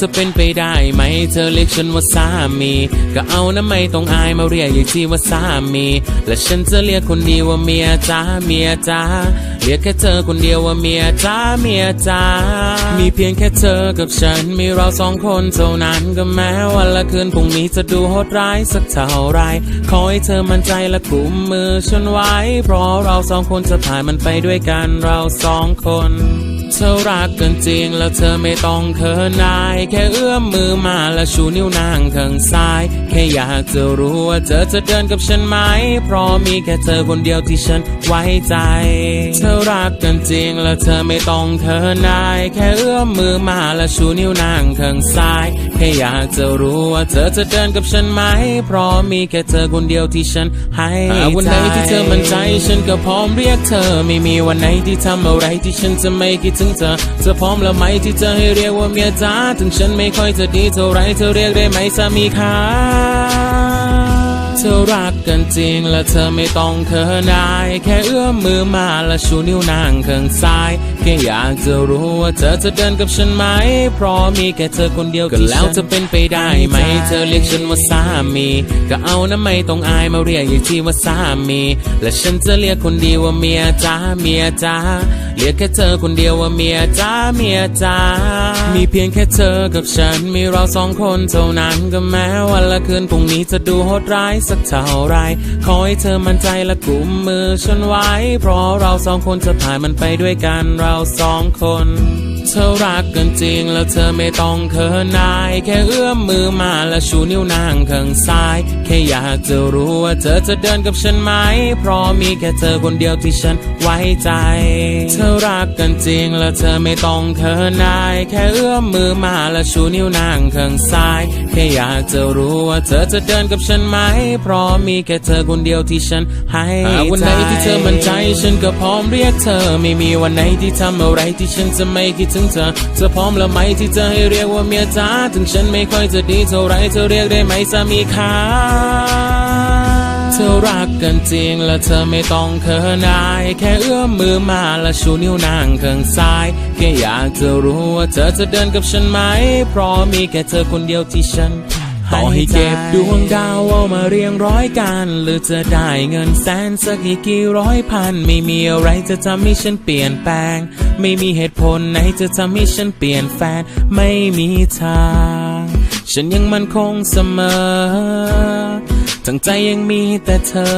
จะเป็นไปได้ไหมเธอเรียกฉันว่าสามีก็เอานะไม่ต้องอายมาเรียกอย่างที่ว่าสามีและฉันจะเรียกคนเดียวว่าเมียจ้าเมียจ้าเรียกแค่เธอคนเดียวว่าเมียจ้าเมียจ้ามีเพียงแค่เธอกับฉันมีเราสองคนเท่านั้นก็แม้วันละคืนพรุ่งนี้จะดูโหดร้ายสักเท่าไรขอให้เธอมั่นใจและกุมมือฉันไว้เพราะเราสองคนจะผ่านมันไปด้วยกันเราสองคนเธอรักกันจริงแล้วเธอไม่ต้องเขินอายแค่เอื้อมมือมาและชูนิ้วนางข้างซ้ายแค่อยากจะรู้ว่าเธอจะเดินกับฉันไหมเพราะมีแค่เธอคนเดียวที่ฉันไว้ใจเธอรักกันจริงแล้วเธอไม่ต้องเขินอายแค่เอื้อมมือมาและชูนิ้วนางข้างซ้ายแค่อยากจะรู้ว่าเธอจะเดินกับฉันไหมเพราะมีแค่เธอคนเดียวที่ฉันให้ใจวันไหนที่เธอมั่นใจฉันก็พร้อมเรียกเธอไม่มีวันไหนที่ทำอะไรที่ฉันจะไม่คิดถึงเธอพร้อมแล้วไหมที่จะให้เรียกว่าเมียจ้าถึงฉันไม่ค่อยจะดีเท่าไรเธอเรียกได้ไหมสามีคะเธอรักกันจริงและเธอไม่ต้องเขินอายแค่เอื้อมมือมาและชูนิ้วนางข้างซ้ายแค่อยากจะรู้ว่าเธอจะเดินกับฉันไหมเพราะมีแค่เธอคนเดียวก็แล้วจะเป็นไปได้ไหมเธอเรียกฉันว่าสามีก็เอานะไม่ต้องอายมาเรียกอย่างที่ว่าสามีและฉันจะเรียกคนเดียวว่าเมียจ้าเมียจ้าเรียกแค่เธอคนเดียวว่าเมียจ้าเมียจ้ามีเพียงแค่เธอกับฉันมีเราสองคนเท่านั้นก็แม้วันละคืนพรุ่งนี้จะดูโหดร้ายสักเท่าไรขอให้เธอมั่นใจและกุมมือฉันไว้เพราะเราสองคนจะผ่านมันไปด้วยกันเราสองคนเธอรักกันจริงแล้วเธอไม่ต้องเขินอายแค่เอื้อมมือมาและชูนิ้วนางข้างซ้ายแค่อยากจะรู้ว่าเธอจะเดินกับฉันไหมเพราะมีแค่เธอคนเดียวที่ฉันไว้ใจเธอรักกันจริงแล้วเธอไม่ต้องเขินอายแค่เอื้อมมือมาและชูนิ้วนางข้างซ้ายแค่อยากจะรู้ว่าเธอจะเดินกับฉันไหมเพราะมีแค่เธอคนเดียวที่ฉันให้ใจวันไหนที่เธอมั่นใจฉันก็พร้อมเรียกเธอไม่มีวันไหนที่ทำอะไรที่ฉันจะไม่คิดถึงเธอพร้อมแล้วไหมที่จะให้เรียกว่าเมียจ้าถึงฉันไม่ค่อยจะดีเท่าไรเธอเรียกได้ไหมสามีคะเธอรักกันจริงและเธอไม่ต้องเขินอายแค่เอื้อมมือมาและชูนิ้วนางข้างซ้ายแค่อยากจะรู้ว่าเธอจะเดินกับฉันไหมเพราะมีแค่เธอคนเดียวที่ฉันต่อให้เก็บดวงดาวเอามาเรียงร้อยกันหรือจะได้เงินแสนสักกี่ร้อยพันไม่มีอะไรจะทำให้ฉันเปลี่ยนแปลงไม่มีเหตุผลไหนจะทำให้ฉันเปลี่ยนแฟนไม่มีทางฉันยังมั่นคงเสมอทั้งใจยังมีแต่เธอ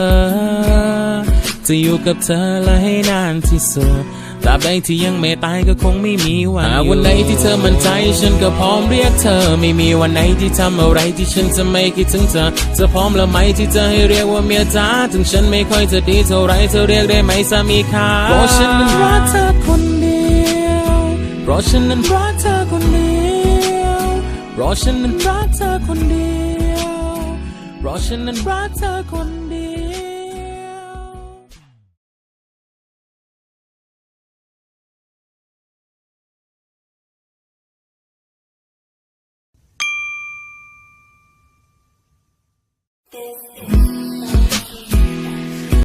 จะอยู่กับเธอและให้นานที่สุดตราบใดที่ยังไม่ตายก็คงไม่มีวันวันไหนที่เธอมั่นใจฉันก็พร้อมเรียกเธอไม่มีวันไหนที่ทำอะไรที่ฉันจะไม่คิดถึงเธอพร้อมแล้วไหมที่จะให้เรียกว่าเมียจ้าถึงฉันไม่ค่อยจะดีเท่าไรเธอเรียกได้ไหมสามีคะเพราะฉันนั้นรักเธอคนเดียวเพราะฉันนั้นรักเธอคนเดียวเพราะฉันนั้นรักเธอคนเดียวเพราะฉันนั้นรักเธอคนเดียวThis is